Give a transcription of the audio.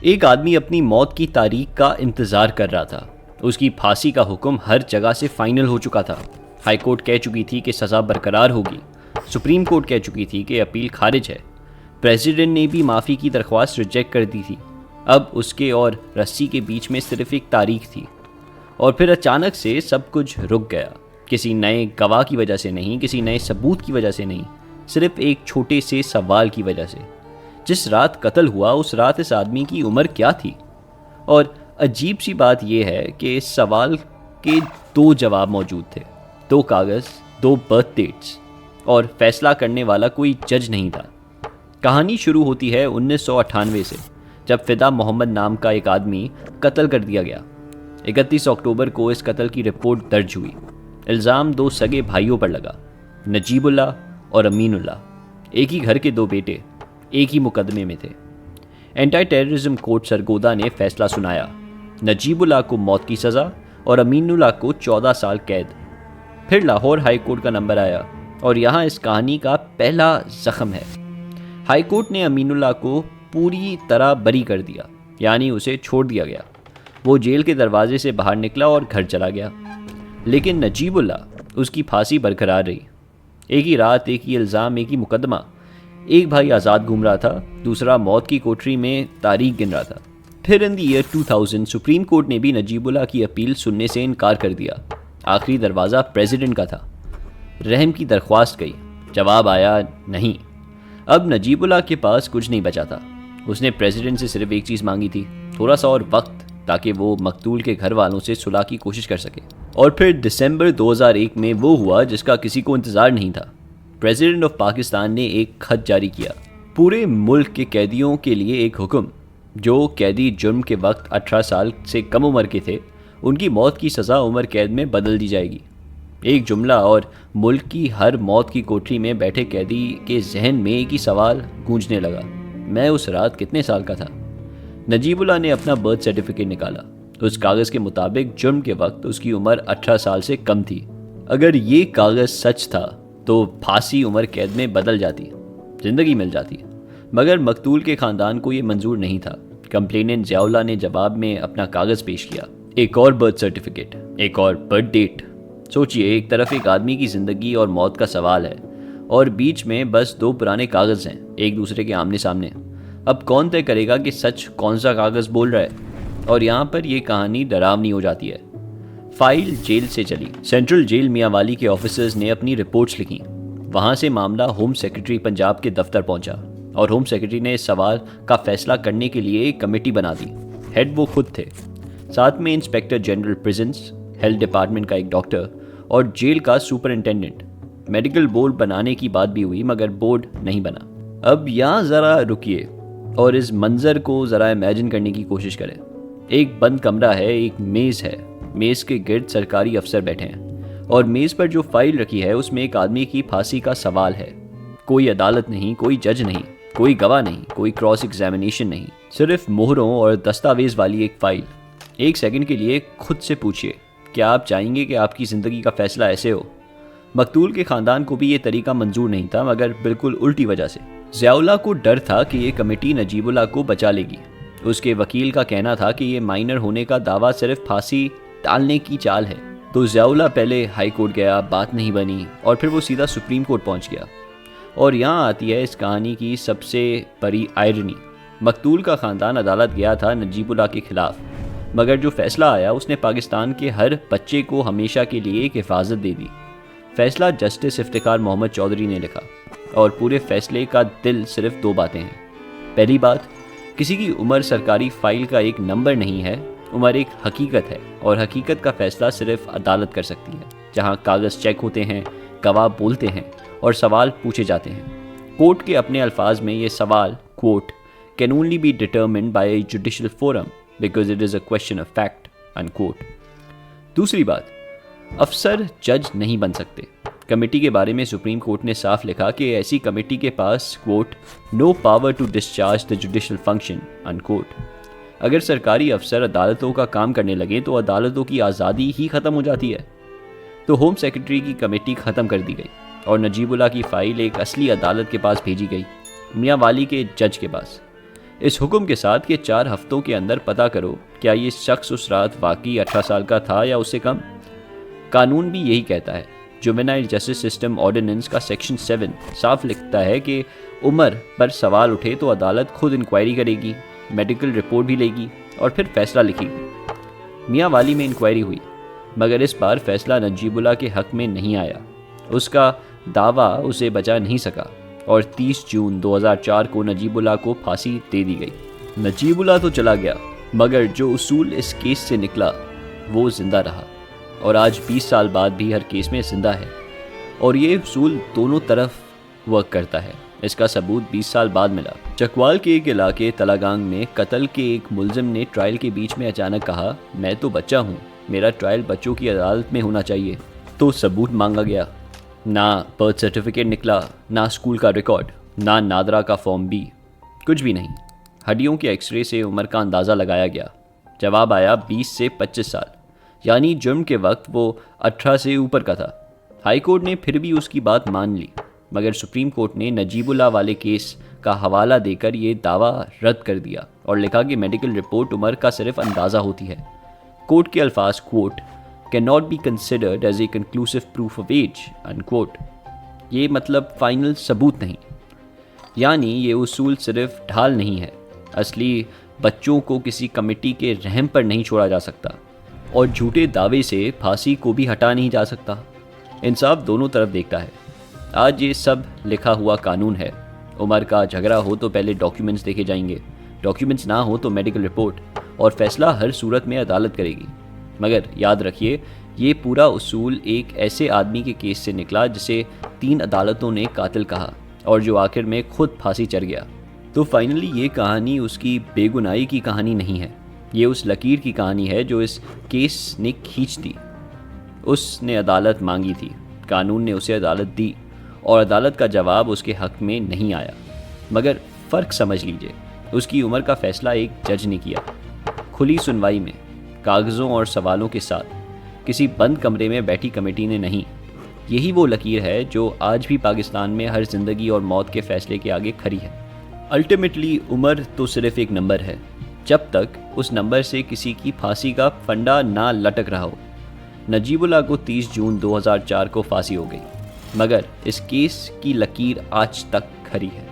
एक आदमी अपनी मौत की तारीख का इंतजार कर रहा था। उसकी फांसी का हुक्म हर जगह से फाइनल हो चुका था। हाई कोर्ट कह चुकी थी कि सज़ा बरकरार होगी। सुप्रीम कोर्ट कह चुकी थी कि अपील खारिज है। प्रेसिडेंट ने भी माफ़ी की दरख्वास्त रिजेक्ट कर दी थी। अब उसके और रस्सी के बीच में सिर्फ एक तारीख थी। और फिर अचानक से सब कुछ रुक गया। किसी नए गवाह की वजह से नहीं, किसी नए सबूत की वजह से नहीं, सिर्फ एक छोटे से सवाल की वजह से। जिस रात कत्ल हुआ उस रात इस आदमी की उम्र क्या थी? और अजीब सी बात यह है कि इस सवाल के दो जवाब मौजूद थे, दो कागज़, दो बर्थ डेट्स, और फैसला करने वाला कोई जज नहीं था। कहानी शुरू होती है 1998 से, जब फिदा मोहम्मद नाम का एक आदमी कत्ल कर दिया गया। 31 अक्टूबर को इस कत्ल की रिपोर्ट दर्ज हुई। इल्ज़ाम दो सगे भाइयों पर लगा, नजीबुल्लाह और अमीनुल्लाह। एक ही घर के दो बेटे एक ही मुकदमे में थे। एंटी टेररिज्म कोर्ट सरगोदा ने फैसला सुनाया। नजीबुल्लाह को मौत की सज़ा और अमीनुल्लाह को 14 साल कैद। फिर लाहौर हाई कोर्ट का नंबर आया और यहाँ इस कहानी का पहला जख्म है। हाई कोर्ट ने अमीनुल्लाह को पूरी तरह बरी कर दिया, यानी उसे छोड़ दिया गया। वो जेल के दरवाजे से बाहर निकला और घर चला गया। लेकिन नजीबुल्लाह, उसकी फांसी बरकरार रही। एक ही रात, एक ही इल्ज़ाम, एक ही मुकदमा। एक भाई आज़ाद घूम रहा था, दूसरा मौत की कोठरी में तारीख गिन रहा था। फिर in the year 2000 supreme court ने भी नजीबुल्लाह की अपील सुनने से इनकार कर दिया। आखिरी दरवाज़ा प्रेसिडेंट का था। रहम की दरख्वास्त गई, जवाब आया नहीं। अब नजीबुल्लाह के पास कुछ नहीं बचा था। उसने प्रेसिडेंट से सिर्फ एक चीज़ मांगी थी, थोड़ा सा और वक्त, ताकि वो मकतूल के घर वालों से सुलह की कोशिश कर सके। और फिर दिसंबर 2001 में वो हुआ जिसका किसी को इंतज़ार नहीं था। प्रेसिडेंट ऑफ पाकिस्तान ने एक खत जारी किया, पूरे मुल्क के कैदियों के लिए एक हुक्म। जो कैदी जुर्म के वक्त 18 साल से कम उम्र के थे, उनकी मौत की सज़ा उम्र कैद में बदल दी जाएगी। एक जुमला और मुल्क की हर मौत की कोठरी में बैठे कैदी के जहन में एक ही सवाल गूंजने लगा, मैं उस रात कितने साल का था? नजीबुल्लाह ने अपना बर्थ सर्टिफिकेट निकाला। उस कागज़ के मुताबिक जुर्म के वक्त उसकी उम्र 18 साल से कम थी। अगर ये कागज़ सच था तो फांसी उम्र कैद में बदल जाती, ज़िंदगी मिल जाती। मगर मकतूल के ख़ानदान को ये मंजूर नहीं था। कंप्लेनेंट ज़ियाउल्लाह ने जवाब में अपना कागज़ पेश किया, एक और बर्थ सर्टिफिकेट, एक और बर्थ डेट। सोचिए, एक तरफ एक आदमी की ज़िंदगी और मौत का सवाल है और बीच में बस दो पुराने कागज़ हैं, एक दूसरे के आमने सामने। अब कौन तय करेगा कि सच कौन सा कागज़ बोल रहा है? और यहाँ पर यह कहानी डरावनी हो जाती है। फाइल जेल से चली। सेंट्रल जेल मियांवाली के ऑफिसर्स ने अपनी रिपोर्ट्स लिखी। वहाँ से मामला होम सेक्रेटरी पंजाब के दफ्तर पहुँचा और होम सेक्रेटरी ने इस सवाल का फैसला करने के लिए एक कमेटी बना दी। हेड वो खुद थे, साथ में inspector general prisons, health department का एक डॉक्टर और जेल का सुपरिंटेंडेंट। मेडिकल बोर्ड बनाने की बात भी हुई मगर बोर्ड नहीं बना। अब यहाँ ज़रा रुकिए और इस मंज़र को ज़रा इमेजिन करने की कोशिश करें। एक बंद कमरा है, एक मेज़ है, मेज़ के गिर्द सरकारी अफसर बैठे हैं और मेज़ पर जो फाइल रखी है उसमें एक आदमी की फांसी का सवाल है। कोई अदालत नहीं, कोई जज नहीं, कोई गवाह नहीं, कोई क्रॉस एग्जामिनेशन नहीं, सिर्फ मोहरों और दस्तावेज वाली एक फाइल। एक सेकंड के लिए खुद से पूछिए, क्या आप चाहेंगे कि आपकी ज़िंदगी का फैसला ऐसे हो? मकतूल के ख़ानदान को भी ये तरीका मंजूर नहीं था, मगर बिल्कुल उल्टी वजह से। ज़ियाउल्लाह को डर था कि ये कमेटी नजीबुल्लाह को बचा लेगी। उसके वकील का कहना था कि ये माइनर होने का दावा सिर्फ फांसी टालने की चाल है। तो ज़ियाउल्लाह पहले हाई कोर्ट गया, बात नहीं बनी, और फिर वो सीधा सुप्रीम कोर्ट पहुंच गया। और यहाँ आती है इस कहानी की सबसे बड़ी आयरनी। मकतूल का ख़ानदान अदालत गया था नजीबुल्लाह के ख़िलाफ़, मगर जो फ़ैसला आया उसने पाकिस्तान के हर बच्चे को हमेशा के लिए एक हिफाजत दे दी। फ़ैसला जस्टिस इफ्तिकार मोहम्मद चौधरी ने लिखा और पूरे फ़ैसले का दिल सिर्फ दो बातें हैं। पहली बात, किसी की उम्र सरकारी फ़ाइल का एक नंबर नहीं है, उम्र एक हकीकत है और हकीकत का फ़ैसला सिर्फ अदालत कर सकती है, जहां कागज़ चेक होते हैं, गवाह बोलते हैं और सवाल पूछे जाते हैं। कोर्ट के अपने अल्फाज में ये सवाल, quote, can only be determined by a judicial forum because it is a question of fact, unquote. दूसरी बात, अफसर जज नहीं बन सकते। कमेटी के बारे में सुप्रीम कोर्ट ने साफ लिखा कि ऐसी कमेटी के पास, court, no power to discharge the judicial function, unquote. अगर सरकारी अफसर अदालतों का काम करने लगे तो अदालतों की आज़ादी ही ख़त्म हो जाती है। तो होम सेक्रेटरी की कमेटी ख़त्म कर दी गई और नजीबुल्लाह की फ़ाइल एक असली अदालत के पास भेजी गई, मियांवाली के जज के पास। इस हुक्म के साथ कि 4 हफ्तों के अंदर पता करो क्या ये शख्स उस रात वाकई 18 साल का था या उससे कम। कानून भी यही कहता है। जुवेनाइल जस्टिस सिस्टम ऑर्डिनेंस का सेक्शन 7 साफ लिखता है कि उम्र पर सवाल उठे तो अदालत खुद इंक्वायरी करेगी, मेडिकल रिपोर्ट भी लेगी और फिर फैसला लिखेगी। मियाँ वाली में इंक्वायरी हुई, मगर इस बार फैसला नजीबुल्लाह के हक में नहीं आया। उसका दावा उसे बचा नहीं सका और 30 जून 2004 को नजीबुल्लाह को फांसी दे दी गई। नजीबुल्लाह तो चला गया, मगर जो उसूल इस केस से निकला वो जिंदा रहा और आज 20 साल बाद भी हर केस में जिंदा है। और ये उसूल दोनों तरफ वर्क करता है। इसका सबूत 20 साल बाद मिला। चकवाल के एक इलाके तलागांग में कत्ल के एक मुलजिम ने ट्रायल के बीच में अचानक कहा, मैं तो बच्चा हूँ, मेरा ट्रायल बच्चों की अदालत में होना चाहिए। तो सबूत मांगा गया। ना बर्थ सर्टिफिकेट निकला, ना स्कूल का रिकॉर्ड, ना नादरा का फॉर्म बी, कुछ भी नहीं। हड्डियों के एक्सरे से उम्र का अंदाज़ा लगाया गया। जवाब आया 20 से 25 साल, यानी जुर्म के वक्त वो 18 से ऊपर का था। हाई कोर्ट ने फिर भी उसकी बात मान ली, मगर सुप्रीम कोर्ट ने नजीबुल्लाह वाले केस का हवाला देकर ये दावा रद्द कर दिया और लिखा कि मेडिकल रिपोर्ट उम्र का सिर्फ अंदाज़ा होती है। कोर्ट के अल्फाज quote can not be considered as a conclusive proof of age unquote. ये मतलब फाइनल सबूत नहीं, यानी ये उसूल सिर्फ ढाल नहीं है। असली बच्चों को किसी कमेटी के रहम पर नहीं छोड़ा जा सकता और झूठे दावे से फांसी को भी हटा नहीं जा सकता। इंसाफ दोनों तरफ देखता है। आज ये सब लिखा हुआ कानून है। उम्र का झगड़ा हो तो पहले डॉक्यूमेंट्स देखे जाएंगे, डॉक्यूमेंट्स ना हो तो मेडिकल रिपोर्ट, और फैसला हर सूरत में अदालत करेगी। मगर याद रखिए, ये पूरा उसूल एक ऐसे आदमी के केस से निकला जिसे 3 अदालतों ने कातिल कहा और जो आखिर में खुद फांसी चढ़ गया। तो फाइनली ये कहानी उसकी बेगुनाही की कहानी नहीं है, ये उस लकीर की कहानी है जो इस केस ने खींच दी। उसने अदालत मांगी थी, कानून ने उसे अदालत दी और अदालत का जवाब उसके हक में नहीं आया। मगर फ़र्क समझ लीजिए, उसकी उम्र का फ़ैसला एक जज ने किया, खुली सुनवाई में, कागज़ों और सवालों के साथ, किसी बंद कमरे में बैठी कमेटी ने नहीं। यही वो लकीर है जो आज भी पाकिस्तान में हर जिंदगी और मौत के फ़ैसले के आगे खड़ी है। अल्टीमेटली उम्र तो सिर्फ एक नंबर है, जब तक उस नंबर से किसी की फांसी का फंडा ना लटक रहा हो। नजीबुल्लाह को 30 जून 2004 को फांसी हो गई, मगर इस केस की लकीर आज तक खरी है।